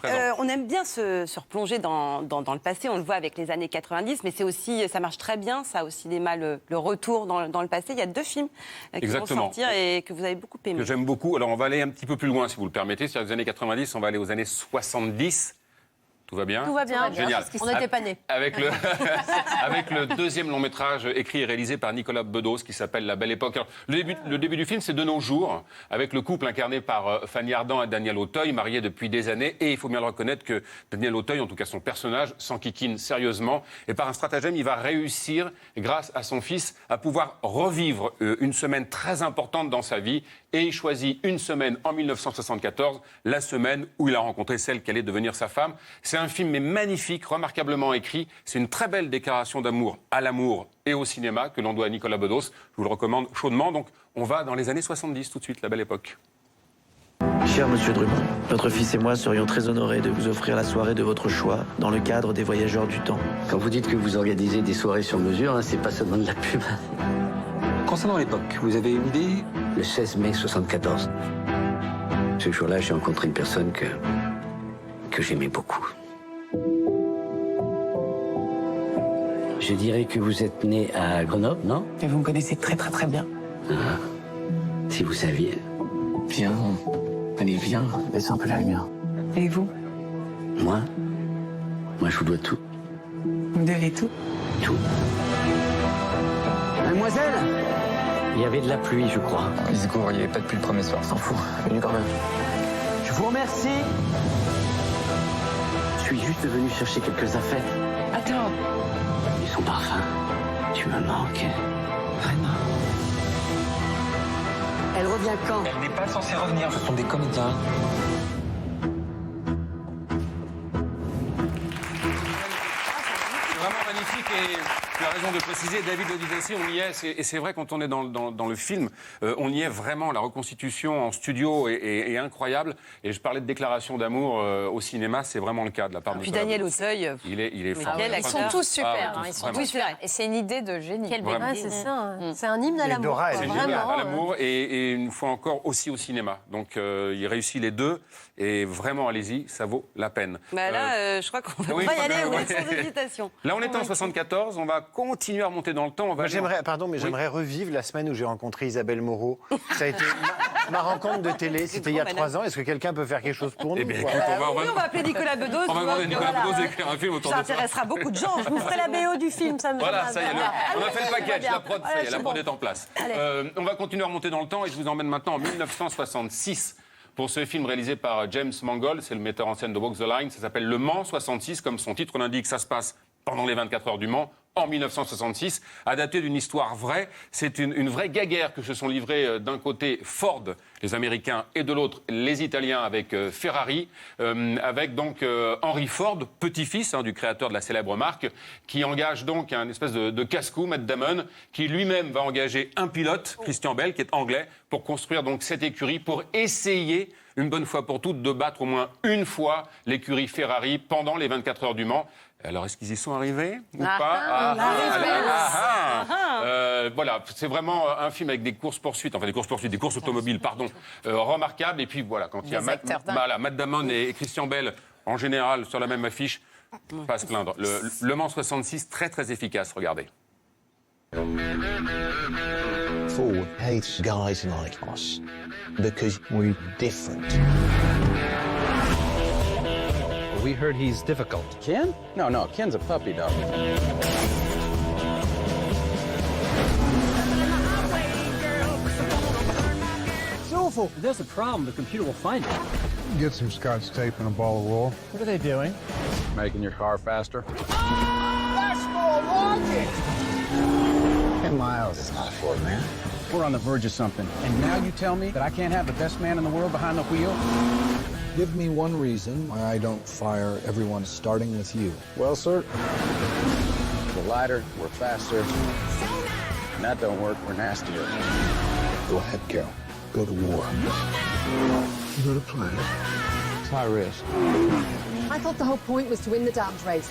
présent. On aime bien se replonger dans le passé, on le voit avec les années 90, mais c'est aussi, ça marche très bien, ça a au cinéma le retour dans le passé. Il y a 2 films qui vont sortir et que vous avez beaucoup aimé. Que j'aime beaucoup. Alors on va aller un petit peu plus loin, si vous le permettez. C'est-à-dire les années 90, on va aller aux années 70. Tout va bien ? Tout va bien. Génial. On n'était pas nés. Avec le deuxième long métrage écrit et réalisé par Nicolas Bedos qui s'appelle La Belle Époque. Alors, le début du film, c'est de nos jours, avec le couple incarné par Fanny Ardant et Daniel Auteuil, mariés depuis des années. Et il faut bien le reconnaître que Daniel Auteuil, en tout cas son personnage, s'enquiquine sérieusement. Et par un stratagème, il va réussir, grâce à son fils, à pouvoir revivre une semaine très importante dans sa vie. Et il choisit une semaine en 1974, la semaine où il a rencontré celle qui allait devenir sa femme. C'est un film mais magnifique, remarquablement écrit. C'est une très belle déclaration d'amour à l'amour et au cinéma que l'on doit à Nicolas Bedos. Je vous le recommande chaudement. Donc on va dans les années 70 tout de suite, La Belle Époque. Cher Monsieur Drummond, notre fils et moi serions très honorés de vous offrir la soirée de votre choix dans le cadre des Voyageurs du Temps. Quand vous dites que vous organisez des soirées sur mesure, c'est pas seulement de la pub. Concernant l'époque, vous avez une idée ? Le 16 mai 74. Ce jour-là, j'ai rencontré une personne que j'aimais beaucoup. Je dirais que vous êtes né à Grenoble, non ? Et vous me connaissez très très très bien. Ah, si vous saviez. Viens, allez viens, baisse un peu la lumière. Et vous ? Moi, je vous dois tout. Vous devez tout ? Tout. Mademoiselle ? Il y avait de la pluie, je crois. Il se court, il n'y avait pas de pluie le premier soir. S'en fout, venu quand même. Je vous remercie. Je suis juste venu chercher quelques affaires. Attends. Et son parfum, tu me manques. Vraiment ? Elle revient quand ? Elle n'est pas censée revenir, ce sont des comédiens. C'est vraiment magnifique et tu as raison de préciser, David le disait aussi, on y est, et c'est vrai quand on est dans le film, on y est vraiment, la reconstitution en studio est incroyable, et je parlais de déclaration d'amour au cinéma, c'est vraiment le cas de la part de Puis Nicolas Daniel Bedos. Auteuil, Il est fort. quel Ils acteur. sont tous super. Ils sont vraiment. tous super. Et c'est une idée de génie. Quel Vraiment. Ouais, c'est ça. C'est un hymne à l'amour. Dora, quoi. elle est C'est génial, Vraiment. à l'amour et une fois encore aussi au cinéma. Donc il réussit les deux et vraiment allez-y, ça vaut la peine. Bah là, je crois qu'on va oui, pas je y crois aller, que- on est sans hésitation. Là on était en 74, on va continuer à remonter dans le temps. On va Moi, j'aimerais revivre la semaine où j'ai rencontré Isabelle Moreau. Ça a été ma rencontre de télé, c'était il y a 3 ans. Est-ce que quelqu'un peut faire quelque chose pour nous Eh bien, quoi écoute, Oui, on va appeler Nicolas Bedos. on va demander à Nicolas Bedos d'écrire un film autour Ça de ça. intéressera beaucoup de gens. Je vous ferai la BO du film, ça me Voilà, ça y est, on a fait le package, bien. la prod, ça y est, Allez, la c'est prod bon. est en place. Allez. On va continuer à remonter dans le temps et je vous emmène maintenant en 1966 pour ce film réalisé par James Mangold, c'est le metteur en scène de Walk the Line, ça s'appelle Le Mans 66, comme son titre l'indique, ça se passe pendant les 24 heures du Mans, en 1966, adapté d'une histoire vraie. C'est une vraie guéguerre que se sont livrés d'un côté Ford, les Américains, et de l'autre les Italiens avec Ferrari, avec donc Henry Ford, petit-fils du créateur de la célèbre marque, qui engage donc un espèce de casse-cou, Matt Damon, qui lui-même va engager un pilote, Christian Bell, qui est anglais, pour construire donc cette écurie, pour essayer une bonne fois pour toutes de battre au moins une fois l'écurie Ferrari pendant les 24 heures du Mans. Alors, est-ce qu'ils y sont arrivés ou pas Voilà, c'est vraiment un film avec des courses-poursuites, enfin des courses automobiles, pardon, remarquables. Et puis voilà, quand il y a Matt Damon et Christian Bell, en général, sur la même affiche, pas à se plaindre. Le Mans 66, très très efficace, regardez. Ford hates guys like us because we're different. We heard he's difficult. Ken? No, Ken's a puppy dog. It's awful. If there's a problem, the computer will find it. Get some scotch tape and a ball of wool. What are they doing? Making your car faster. 10 miles is not a Ford, man. We're on the verge of something. And now you tell me that I can't have the best man in the world behind the wheel? Give me one reason why I don't fire everyone starting with you. Well, sir, we're lighter, we're faster. When that don't work, we're nastier. Go ahead, Carol. Go to war. You got a plan? It's high risk. I thought the whole point was to win the damned race.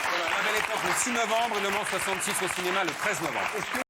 Voilà, La Belle Époque le 6 novembre et Le Mans 66 au cinéma le 13 novembre. Est-ce que